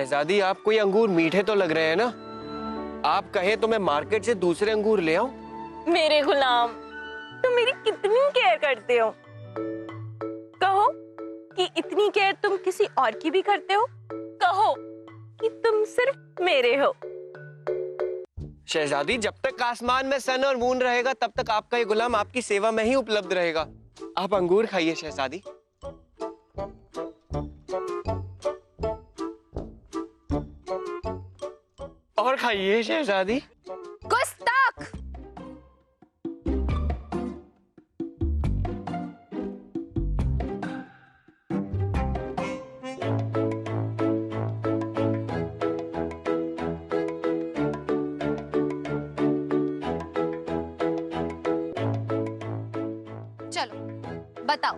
शहजादी, आप कोई अंगूर मीठे तो लग रहे हैं ना? आप कहें तो मैं मार्केट से दूसरे अंगूर ले आऊं? मेरे गुलाम, तुम मेरी कितनी केयर करते हो। कहो कि इतनी केयर तुम किसी और की भी करते हो। कहो कि तुम सिर्फ मेरे हो। शहजादी, जब तक आसमान में सन और मून रहेगा तब तक आपका ये गुलाम आपकी सेवा में ही उपलब्ध रहेगा। आप अंगूर खाइए शहजादी। और खाइए शहजादी। गुस्ताख! चलो बताओ,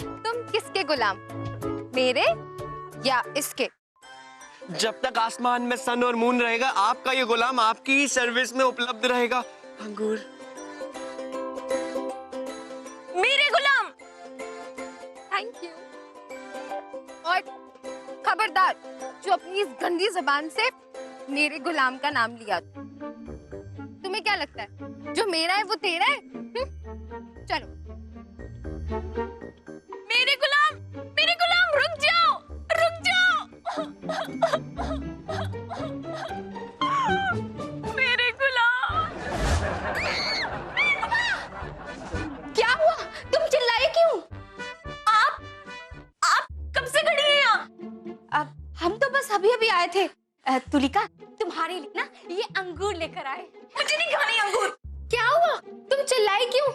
तुम किसके गुलाम, मेरे या इसके? जब तक आसमान में सन और मून रहेगा आपका ये गुलाम आपकी ही सर्विस में उपलब्ध रहेगा। अंगूर। मेरे गुलाम। Thank you. और खबरदार, जो अपनी इस गंदी जबान से मेरे गुलाम का नाम लिया। तुम्हें क्या लगता है जो मेरा है वो तेरा है? चलो। मेरे गुलाम रुक जाओ, रुक जाओ। मेरे गुलाम। क्या हुआ? तुम चिल्लाए क्यों? आप कब से खड़ी हैं यहाँ? अब हम तो बस अभी अभी आए थे। तुलिका, तुम्हारे लिए ना ये अंगूर लेकर आए। मुझे नहीं खाने अंगूर। क्या हुआ? तुम चिल्लाए क्यों?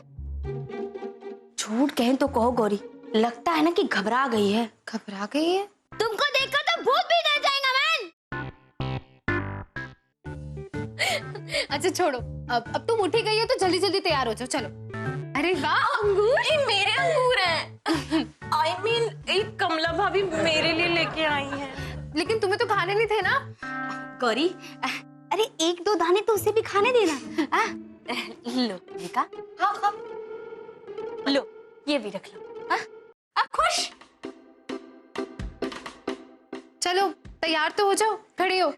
झूठ कहें तो कहो गौरी, लगता है ना कि घबरा गई है। घबरा गई है? तुमको देखकर तो भूत भी डर जाएगा मैन। अच्छा छोड़ो, अब तुम उठी गई हो तो जल्दी जल्दी तैयार हो जाओ, चलो। अरे वाह, अंगूर! ये मेरे अंगूर हैं। I mean, एक कमला भाभी मेरे लिए लेके आई हैं। लेकिन तुम्हें तो खाने नहीं थे ना गौरी? अरे एक दो दाने तो उसे भी खाने देना। लो तुलिका, खाओ खाओ। लो, ये भी रख लो। अब खुश? चलो तैयार तो हो जाओ, खड़े हो।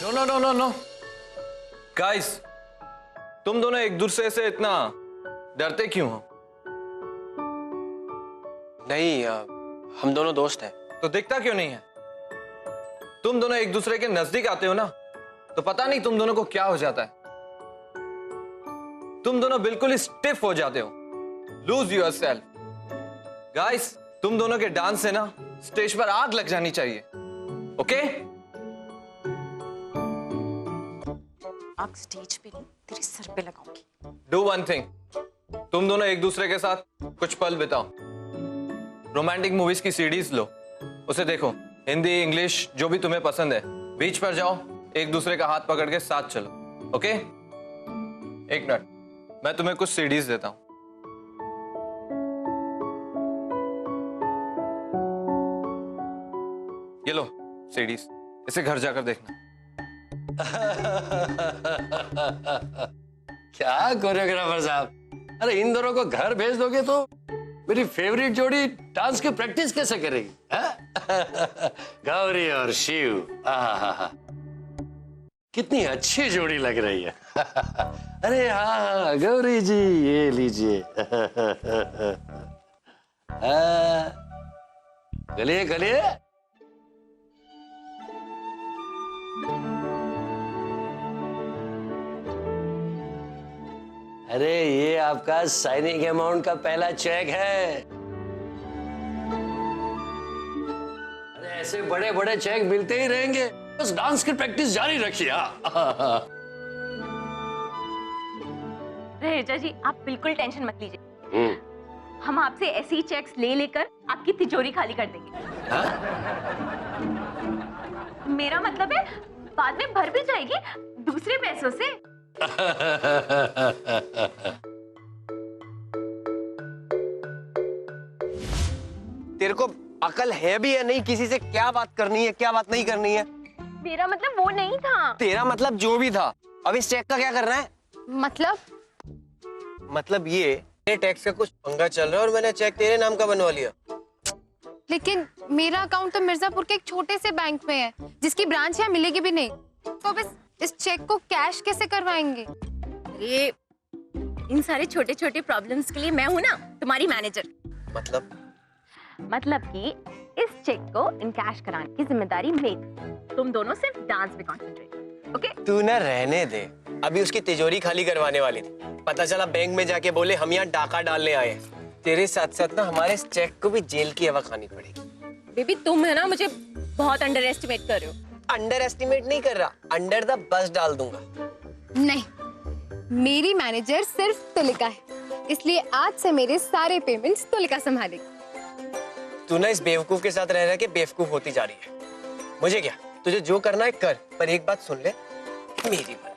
No no no no no guys, तुम दोनों एक दूसरे से इतना डरते क्यों हो? नहीं, हम दोनों दोस्त हैं। तो दिखता क्यों नहीं है? तुम दोनों एक दूसरे के नजदीक आते हो ना, तो पता नहीं तुम दोनों को क्या हो जाता है। तुम दोनों बिल्कुल ही स्टिफ हो जाते हो। Loose yourself. गाइस, तुम दोनों के डांस से ना स्टेज पर आग लग जानी चाहिए। ओके? आग स्टेज पे नहीं, तेरे सर पे लगाऊंगी। डू वन थिंग, तुम दोनों एक दूसरे के साथ कुछ पल बिताओ। रोमांटिक मूवीज की सीडीज लो, उसे देखो। हिंदी, इंग्लिश, जो भी तुम्हें पसंद है। बीच पर जाओ, एक दूसरे का हाथ पकड़ के साथ चलो। ओके? एक मिनट, मैं तुम्हें कुछ सीडीज देता हूं। ये लो सीडीज, इसे घर जाकर देखना। क्या कोरियोग्राफर साहब, अरे इन दोनों को घर भेज दोगे तो मेरी फेवरेट जोड़ी डांस की प्रैक्टिस कैसे करेगी? गौरी और शिव, आहा, कितनी अच्छी जोड़ी लग रही है। अरे हाँ गौरी जी, ये लीजिए। गलिए गलिए। अरे ये आपका साइनिंग अमाउंट का पहला चेक है। अरे ऐसे बड़े बड़े चेक मिलते ही रहेंगे, बस डांस की प्रैक्टिस जारी रखिए। हाँ। रहेजा जी, आप बिल्कुल टेंशन मत लीजिए। हम आपसे ऐसे ही चेक्स ले लेकर आपकी तिजोरी खाली कर देंगे। मेरा मतलब है बाद में भर भी जाएगी दूसरे पैसों से। तेरे को अकल है भी या नहीं, किसी से क्या बात करनी है क्या बात नहीं करनी है? मेरा मतलब वो नहीं था। तेरा मतलब जो भी था, अब इस चेक का क्या करना है? मतलब ये टैक्स का कुछ पंगा चल रहा है और मैंने चेक तेरे नाम का बनवा लिया। लेकिन मेरा अकाउंट तो मिर्जापुर के एक छोटे से बैंक में है, जिसकी ब्रांच यहाँ मिलेगी भी नहीं। तो बस इस चेक को कैश कैसे करवाएंगे? ये इन सारे छोटे छोटे प्रॉब्लम्स के लिए मैं हूँ ना तुम्हारी मैनेजर। मतलब कि इस चेक को इन कैश कराने की जिम्मेदारी मेरी। तुम दोनों सिर्फ डांस पे कंसंट्रेट। ओके? तू ना रहने दे, अभी उसकी तिजोरी खाली करवाने वाली थी, पता चला बैंक में जाके बोले हम यहाँ डाका डालने आए। तेरे साथ साथ ना हमारे इस चेक को भी जेल की हवा खानी पड़ेगी। बेबी तुम है ना मुझे बहुत अंडर एस्टिमेट कर रहे हो। अंडर एस्टिमेट नहीं कर रहा, अंडर द बस डाल दूंगा। नहीं, मेरी मैनेजर सिर्फ तुलिका है, इसलिए आज से मेरे सारे पेमेंट्स तुलिका संभालेगी। तू ना इस बेवकूफ के साथ रह रह के बेवकूफ होती जा रही है। मुझे क्या, तुझे जो करना है कर, पर एक बात सुन ले, मेरी बात।